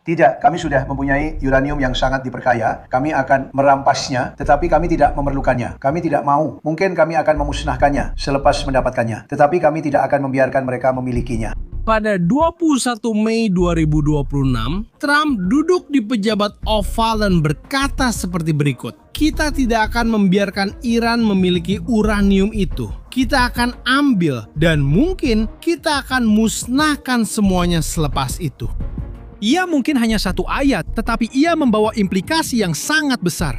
Tidak, kami sudah mempunyai uranium yang sangat diperkaya. Kami akan merampasnya, tetapi kami tidak memerlukannya. Kami tidak mau. Mungkin kami akan memusnahkannya selepas mendapatkannya. Tetapi kami tidak akan membiarkan mereka memilikinya. Pada 21 Mei 2026, Trump duduk di pejabat Oval dan berkata seperti berikut. Kita tidak akan membiarkan Iran memiliki uranium itu. Kita akan ambil dan mungkin kita akan musnahkan semuanya selepas itu. Ia mungkin hanya satu ayat, tetapi ia membawa implikasi yang sangat besar.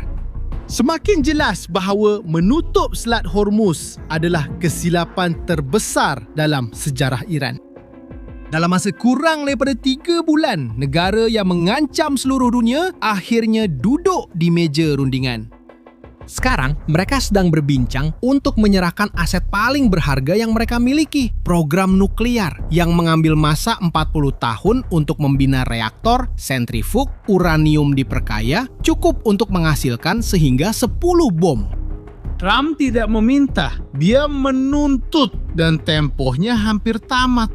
Semakin jelas bahawa menutup Selat Hormuz adalah kesilapan terbesar dalam sejarah Iran. Dalam masa kurang daripada 3 bulan, negara yang mengancam seluruh dunia akhirnya duduk di meja rundingan. Sekarang, mereka sedang berbincang untuk menyerahkan aset paling berharga yang mereka miliki, program nuklear yang mengambil masa 40 tahun untuk membina reaktor, sentrifug, uranium diperkaya, cukup untuk menghasilkan sehingga 10 bom. Trump tidak meminta, dia menuntut dan tempohnya hampir tamat.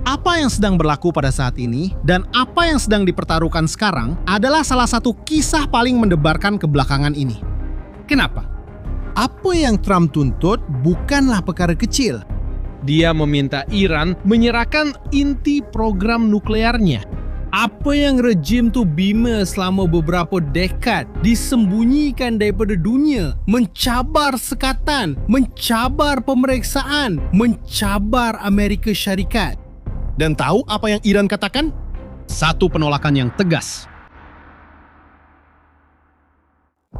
Apa yang sedang berlaku pada saat ini dan apa yang sedang dipertaruhkan sekarang adalah salah satu kisah paling mendebarkan kebelakangan ini. Kenapa? Apa yang Trump tuntut bukanlah perkara kecil. Dia meminta Iran menyerahkan inti program nuklearnya. Apa yang rejim tu bina selama beberapa dekad, disembunyikan daripada dunia, mencabar sekatan, mencabar pemeriksaan, mencabar Amerika Syarikat. Dan tahu apa yang Iran katakan? Satu penolakan yang tegas.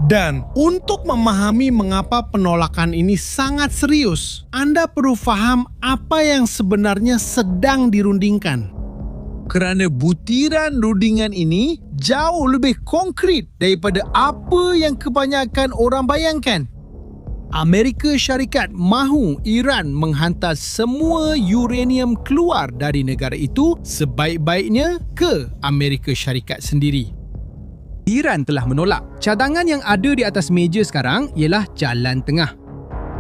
Dan untuk memahami mengapa penolakan ini sangat serius, Anda perlu faham apa yang sebenarnya sedang dirundingkan. Kerana butiran rundingan ini jauh lebih konkret daripada apa yang kebanyakan orang bayangkan. Amerika Syarikat mahu Iran menghantar semua uranium keluar dari negara itu sebaik-baiknya ke Amerika Syarikat sendiri. Iran telah menolak. Cadangan yang ada di atas meja sekarang ialah jalan tengah.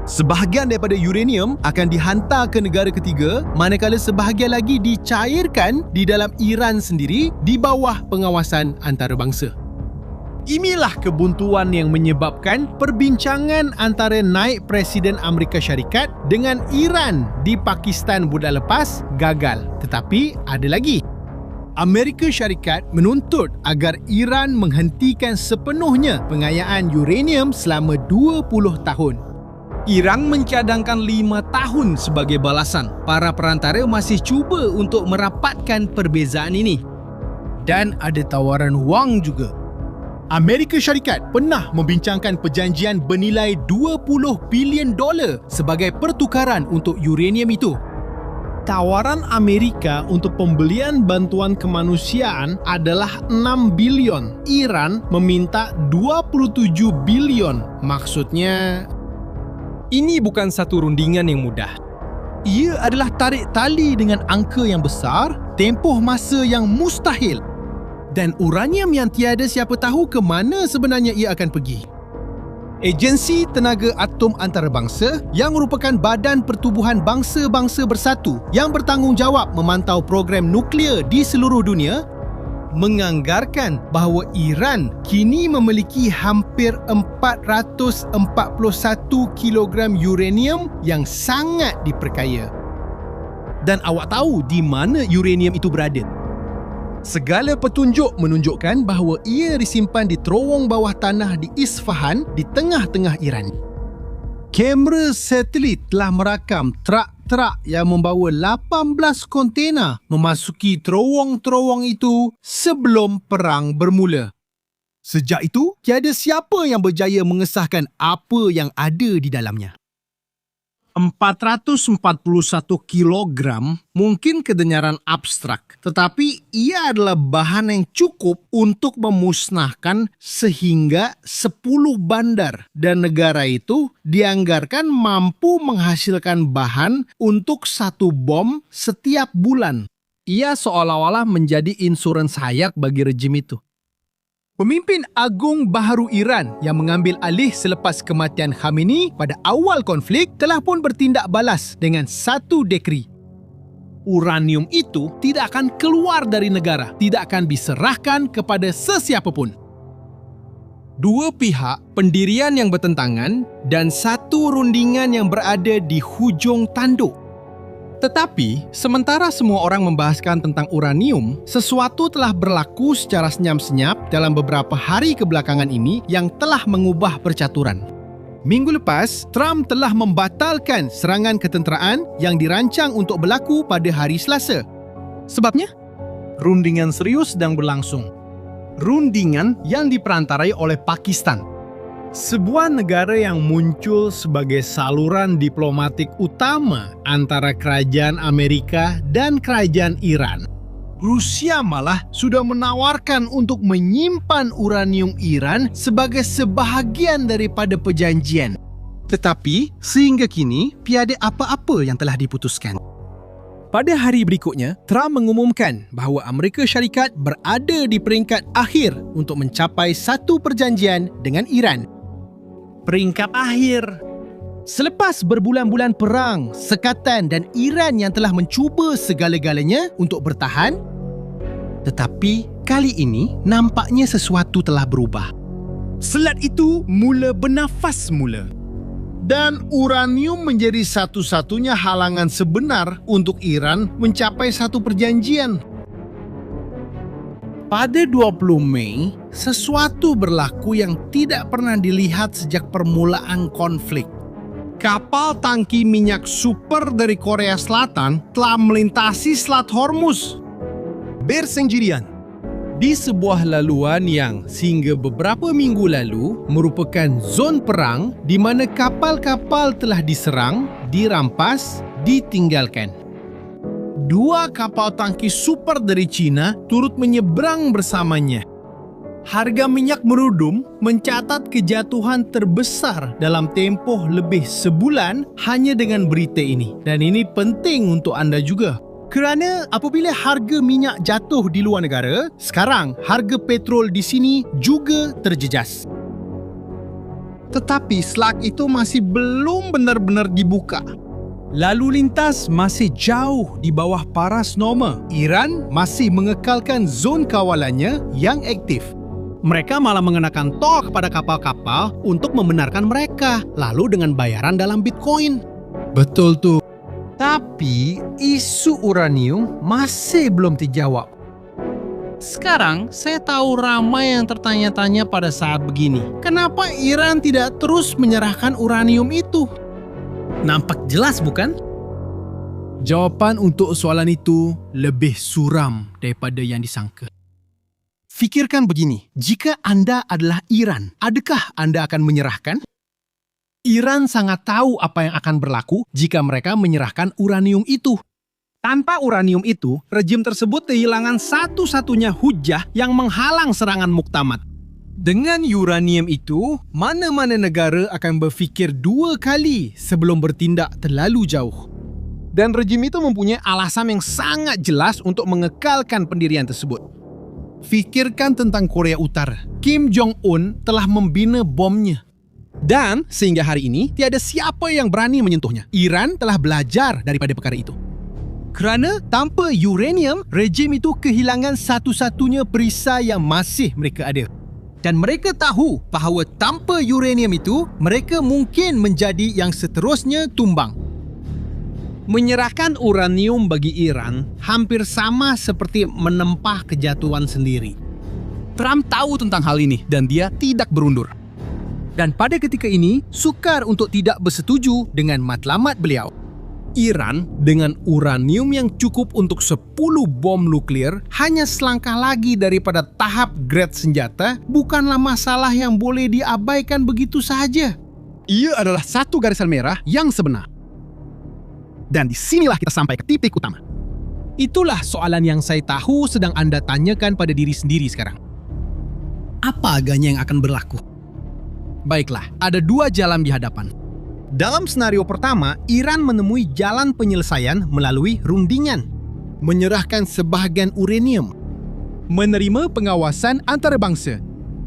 Sebahagian daripada uranium akan dihantar ke negara ketiga, manakala sebahagian lagi dicairkan di dalam Iran sendiri di bawah pengawasan antarabangsa. Inilah kebuntuan yang menyebabkan perbincangan antara naib Presiden Amerika Syarikat dengan Iran di Pakistan bulan lepas gagal. Tetapi ada lagi. Amerika Syarikat menuntut agar Iran menghentikan sepenuhnya pengayaan uranium selama 20 tahun. Iran mencadangkan 5 tahun sebagai balasan. Para perantara masih cuba untuk merapatkan perbezaan ini. Dan ada tawaran wang juga. Amerika Syarikat pernah membincangkan perjanjian bernilai $20 bilion sebagai pertukaran untuk uranium itu. Tawaran Amerika untuk pembelian bantuan kemanusiaan adalah 6 bilion. Iran meminta 27 bilion. Maksudnya, ini bukan satu rundingan yang mudah. Ia adalah tarik tali dengan angka yang besar, tempoh masa yang mustahil. Dan uranium yang tiada siapa tahu ke mana sebenarnya ia akan pergi. Agensi Tenaga Atom Antarabangsa yang merupakan badan pertubuhan bangsa-bangsa bersatu yang bertanggungjawab memantau program nuklear di seluruh dunia menganggarkan bahawa Iran kini memiliki hampir 441 kilogram uranium yang sangat diperkaya. Dan awak tahu di mana uranium itu berada? Segala petunjuk menunjukkan bahawa ia disimpan di terowong bawah tanah di Isfahan di tengah-tengah Iran. Kamera satelit telah merakam trak-trak yang membawa 18 kontena memasuki terowong-terowong itu sebelum perang bermula. Sejak itu, tiada siapa yang berjaya mengesahkan apa yang ada di dalamnya. 441 kilogram mungkin kedengaran abstrak, tetapi ia adalah bahan yang cukup untuk memusnahkan sehingga 10 bandar dan negara itu dianggarkan mampu menghasilkan bahan untuk 1 bom setiap bulan. Ia seolah-olah menjadi insurans hayat bagi rejim itu. Pemimpin agung baharu Iran yang mengambil alih selepas kematian Khamenei pada awal konflik telah pun bertindak balas dengan 1 dekri. uranium itu tidak akan keluar dari negara, tidak akan diserahkan kepada sesiapapun. Dua pihak, pendirian yang bertentangan, dan satu rundingan yang berada di hujung tanduk. Tetapi, sementara semua orang membahaskan tentang uranium, sesuatu telah berlaku secara senyap-senyap dalam beberapa hari kebelakangan ini yang telah mengubah percaturan. Minggu lepas, Trump telah membatalkan serangan ketenteraan yang dirancang untuk berlaku pada hari Selasa. Sebabnya? Rundingan serius sedang berlangsung. Rundingan yang diperantarai oleh Pakistan. Sebuah negara yang muncul sebagai saluran diplomatik utama antara kerajaan Amerika dan kerajaan Iran. Rusia malah sudah menawarkan untuk menyimpan uranium Iran sebagai sebahagian daripada perjanjian. Tetapi, sehingga kini, tiada apa-apa yang telah diputuskan. Pada hari berikutnya, Trump mengumumkan bahawa Amerika Syarikat berada di peringkat akhir untuk mencapai satu perjanjian dengan Iran. Peringkat akhir. Selepas berbulan-bulan perang, sekatan dan Iran yang telah mencuba segala-galanya untuk bertahan, tetapi kali ini nampaknya sesuatu telah berubah. Selat itu mula bernafas mula. Dan uranium menjadi satu-satunya halangan sebenar untuk Iran mencapai satu perjanjian. Pada 20 Mei, sesuatu berlaku yang tidak pernah dilihat sejak permulaan konflik. Kapal tangki minyak super dari Korea Selatan telah melintasi Selat Hormuz bersendirian di sebuah laluan yang sehingga beberapa minggu lalu merupakan zon perang di mana kapal-kapal telah diserang, dirampas, ditinggalkan. Dua kapal tangki super dari China turut menyeberang bersamanya. Harga minyak merudum mencatat kejatuhan terbesar dalam tempoh lebih sebulan hanya dengan berita ini. Dan ini penting untuk anda juga. Kerana apabila harga minyak jatuh di luar negara, sekarang harga petrol di sini juga terjejas. Tetapi selat itu masih belum benar-benar dibuka. Lalu lintas masih jauh di bawah paras normal. Iran masih mengekalkan zon kawalannya yang aktif. Mereka malah mengenakan tol kepada kapal-kapal untuk membenarkan mereka, lalu dengan bayaran dalam Bitcoin. Betul tu. Tapi isu uranium masih belum dijawab. Sekarang saya tahu ramai yang tertanya-tanya pada saat begini. Kenapa Iran tidak terus menyerahkan uranium itu? Nampak jelas bukan? Jawapan untuk soalan itu lebih suram daripada yang disangka. Fikirkan begini, jika anda adalah Iran, adakah anda akan menyerahkan? Iran sangat tahu apa yang akan berlaku jika mereka menyerahkan uranium itu. Tanpa uranium itu, rejim tersebut kehilangan satu-satunya hujah yang menghalang serangan muktamad. Dengan uranium itu, mana-mana negara akan berfikir dua kali sebelum bertindak terlalu jauh. Dan rejim itu mempunyai alasan yang sangat jelas untuk mengekalkan pendirian tersebut. Fikirkan tentang Korea Utara. Kim Jong-un telah membina bomnya. Dan sehingga hari ini, tiada siapa yang berani menyentuhnya. Iran telah belajar daripada perkara itu. Kerana tanpa uranium, rejim itu kehilangan satu-satunya perisai yang masih mereka ada. Dan mereka tahu bahawa tanpa uranium itu, mereka mungkin menjadi yang seterusnya tumbang. Menyerahkan uranium bagi Iran hampir sama seperti menempah kejatuhan sendiri. Trump tahu tentang hal ini dan dia tidak berundur. Dan pada ketika ini, sukar untuk tidak bersetuju dengan matlamat beliau. Iran dengan uranium yang cukup untuk 10 bom nuklear hanya selangkah lagi daripada tahap grade senjata bukanlah masalah yang boleh diabaikan begitu sahaja. Ia adalah satu garisan merah yang sebenar. Dan di sinilah kita sampai ke titik utama. Itulah soalan yang saya tahu sedang anda tanyakan pada diri sendiri sekarang. Apa agaknya yang akan berlaku? Baiklah, ada dua jalan di hadapan. Dalam senario pertama, Iran menemui jalan penyelesaian melalui rundingan, menyerahkan sebahagian uranium, menerima pengawasan antarabangsa,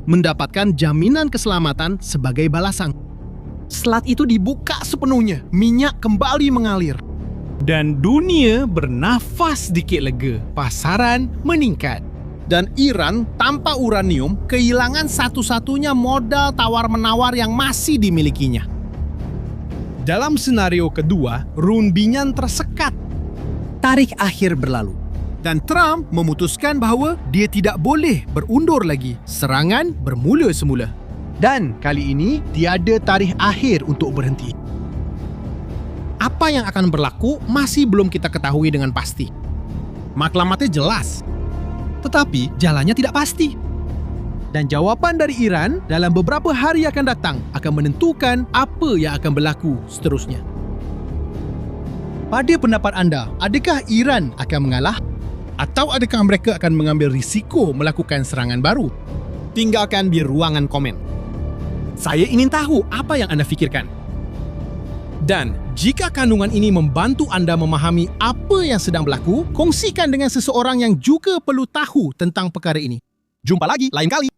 mendapatkan jaminan keselamatan sebagai balasan. Selat itu dibuka sepenuhnya, minyak kembali mengalir. Dan dunia bernafas sedikit lega. Pasaran meningkat. Dan Iran tanpa uranium kehilangan satu-satunya modal tawar-menawar yang masih dimilikinya. Dalam senario kedua, Run Binyan tersekat. Tarikh akhir berlalu. Dan Trump memutuskan bahawa dia tidak boleh berundur lagi. Serangan bermula semula. Dan kali ini tiada tarikh akhir untuk berhenti. Apa yang akan berlaku masih belum kita ketahui dengan pasti. Maklamatnya jelas, tetapi jalannya tidak pasti. Dan jawapan dari Iran dalam beberapa hari akan datang akan menentukan apa yang akan berlaku seterusnya. Pada pendapat anda, adakah Iran akan mengalah? Atau adakah mereka akan mengambil risiko melakukan serangan baru? Tinggalkan di ruangan komen. Saya ingin tahu apa yang anda fikirkan. Dan jika kandungan ini membantu anda memahami apa yang sedang berlaku, kongsikan dengan seseorang yang juga perlu tahu tentang perkara ini. Jumpa lagi lain kali.